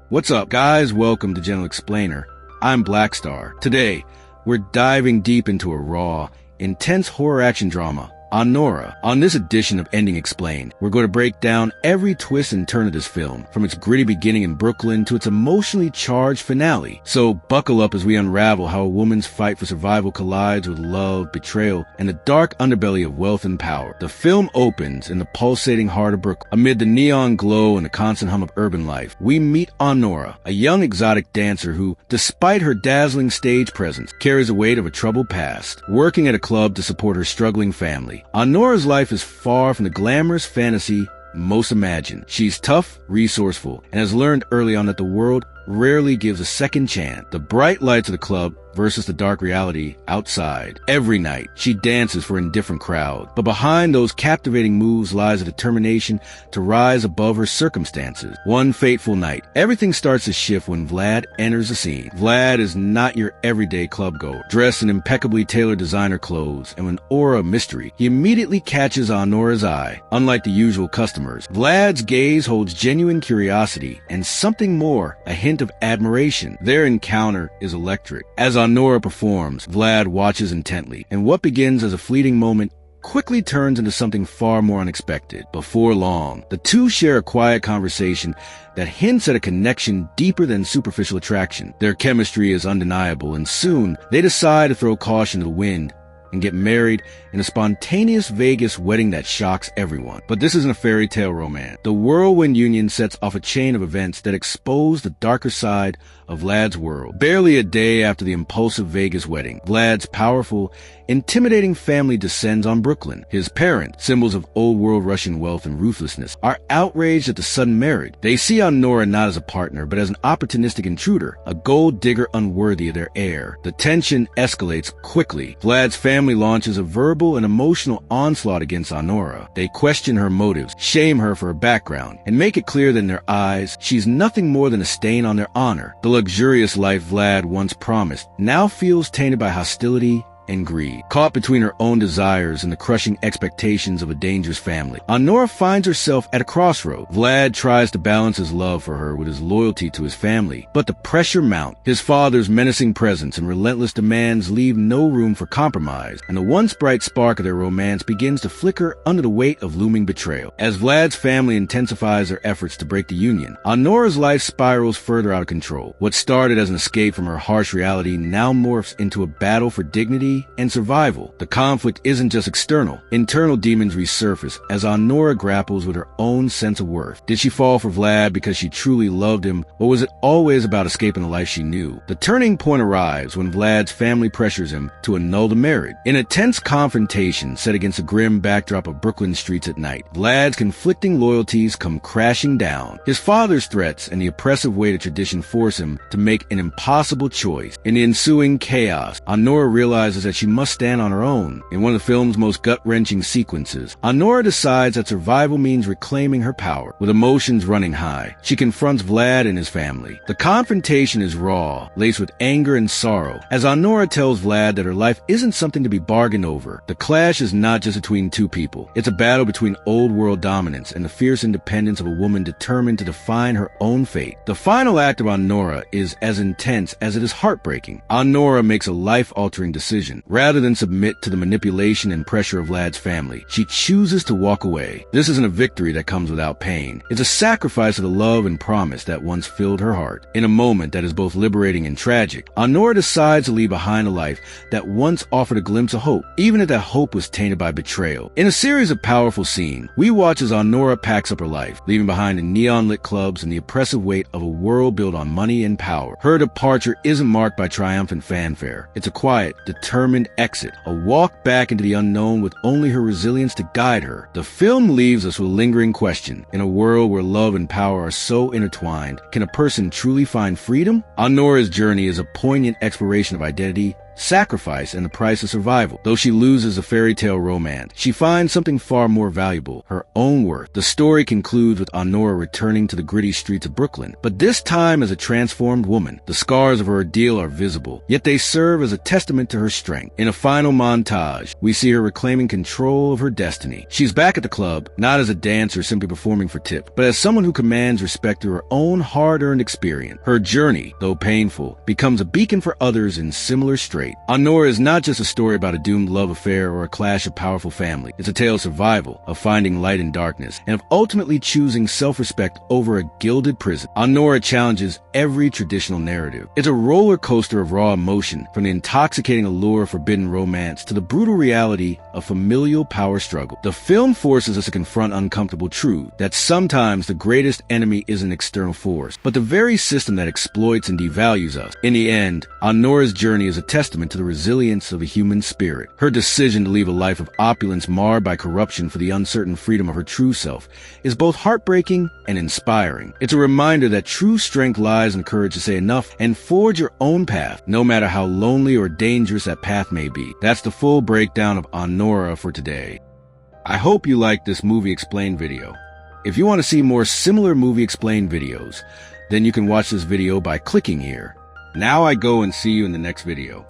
What's up, guys? Welcome to Gentle Explainer. I'm Blackstar. Today, we're diving deep into a raw, intense horror action drama, Anora. On this edition of Ending Explained, we're going to break down every twist and turn of this film, from its gritty beginning in Brooklyn to its emotionally charged finale. So buckle up as we unravel how a woman's fight for survival collides with love, betrayal, and the dark underbelly of wealth and power. The film opens in the pulsating heart of Brooklyn. Amid the neon glow and the constant hum of urban life, we meet Anora, a young exotic dancer who, despite her dazzling stage presence, carries the weight of a troubled past. Working at a club to support her struggling family, Anora's life is far from the glamorous fantasy most imagine. She's tough, resourceful, and has learned early on that the world rarely gives a second chance. The bright lights of the club versus the dark reality outside. Every night, she dances for an indifferent crowd. But behind those captivating moves lies a determination to rise above her circumstances. One fateful night, everything starts to shift when Vlad enters the scene. Vlad is not your everyday club goer, dressed in impeccably tailored designer clothes and with an aura of mystery. He immediately catches Anora's eye. Unlike the usual customers, Vlad's gaze holds genuine curiosity and something more, a hint of admiration. Their encounter is electric. As Anora performs, Vlad watches intently, and what begins as a fleeting moment quickly turns into something far more unexpected. Before long, the two share a quiet conversation that hints at a connection deeper than superficial attraction. Their chemistry is undeniable, and soon they decide to throw caution to the wind and get married in a spontaneous Vegas wedding that shocks everyone. But this isn't a fairy tale romance. The whirlwind union sets off a chain of events that expose the darker side of Vlad's world. Barely a day after the impulsive Vegas wedding, Vlad's powerful, intimidating family descends on Brooklyn. His parents, symbols of old-world Russian wealth and ruthlessness, are outraged at the sudden marriage. They see Anora not as a partner, but as an opportunistic intruder, a gold digger unworthy of their heir. The tension escalates quickly. Vlad's family launches a verbal and emotional onslaught against Anora. They question her motives, shame her for her background, and make it clear that in their eyes, she's nothing more than a stain on their honor. The luxurious life Vlad once promised now feels tainted by hostility and greed. Caught between her own desires and the crushing expectations of a dangerous family, Anora finds herself at a crossroad. Vlad tries to balance his love for her with his loyalty to his family, but the pressure mounts. His father's menacing presence and relentless demands leave no room for compromise, and the once bright spark of their romance begins to flicker under the weight of looming betrayal. As Vlad's family intensifies their efforts to break the union, Anora's life spirals further out of control. What started as an escape from her harsh reality now morphs into a battle for dignity and survival. The conflict isn't just external. Internal demons resurface as Anora grapples with her own sense of worth. Did she fall for Vlad because she truly loved him, or was it always about escaping the life she knew? The turning point arrives when Vlad's family pressures him to annul the marriage. In a tense confrontation set against a grim backdrop of Brooklyn streets at night, Vlad's conflicting loyalties come crashing down. His father's threats and the oppressive weight of tradition force him to make an impossible choice. In the ensuing chaos, Anora realizes that she must stand on her own. In one of the film's most gut-wrenching sequences, Anora decides that survival means reclaiming her power. With emotions running high, she confronts Vlad and his family. The confrontation is raw, laced with anger and sorrow, as Anora tells Vlad that her life isn't something to be bargained over. The clash is not just between two people. It's a battle between old-world dominance and the fierce independence of a woman determined to define her own fate. The final act of Anora is as intense as it is heartbreaking. Anora makes a life-altering decision. Rather than submit to the manipulation and pressure of Vlad's family, she chooses to walk away. This isn't a victory that comes without pain. It's a sacrifice of the love and promise that once filled her heart. In a moment that is both liberating and tragic, Anora decides to leave behind a life that once offered a glimpse of hope, even if that hope was tainted by betrayal. In a series of powerful scenes, we watch as Anora packs up her life, leaving behind the neon-lit clubs and the oppressive weight of a world built on money and power. Her departure isn't marked by triumphant fanfare. It's a quiet, determined exit, a walk back into the unknown with only her resilience to guide her. The film leaves us with a lingering question. In a world where love and power are so intertwined, can a person truly find freedom? Anora's journey is a poignant exploration of identity, sacrifice, and the price of survival. Though she loses a fairy tale romance, she finds something far more valuable, her own worth. The story concludes with Anora returning to the gritty streets of Brooklyn, but this time as a transformed woman. The scars of her ordeal are visible, yet they serve as a testament to her strength. In a final montage, we see her reclaiming control of her destiny. She's back at the club, not as a dancer simply performing for tips, but as someone who commands respect through her own hard-earned experience. Her journey, though painful, becomes a beacon for others in similar strait. Anora is not just a story about a doomed love affair or a clash of powerful family. It's a tale of survival, of finding light in darkness, and of ultimately choosing self-respect over a gilded prison. Anora challenges every traditional narrative. It's a roller coaster of raw emotion, from the intoxicating allure of forbidden romance to the brutal reality of familial power struggle. The film forces us to confront uncomfortable truth that sometimes the greatest enemy is an external force, but the very system that exploits and devalues us. In the end, Anora's journey is a testament to the resilience of the human spirit. Her decision to leave a life of opulence marred by corruption for the uncertain freedom of her true self is both heartbreaking and inspiring. It's a reminder that true strength lies in the courage to say enough and forge your own path, no matter how lonely or dangerous that path may be. That's the full breakdown of Anora for today. I hope you liked this Movie Explained video. If you want to see more similar Movie Explained videos, then you can watch this video by clicking here. Now I go and see you in the next video.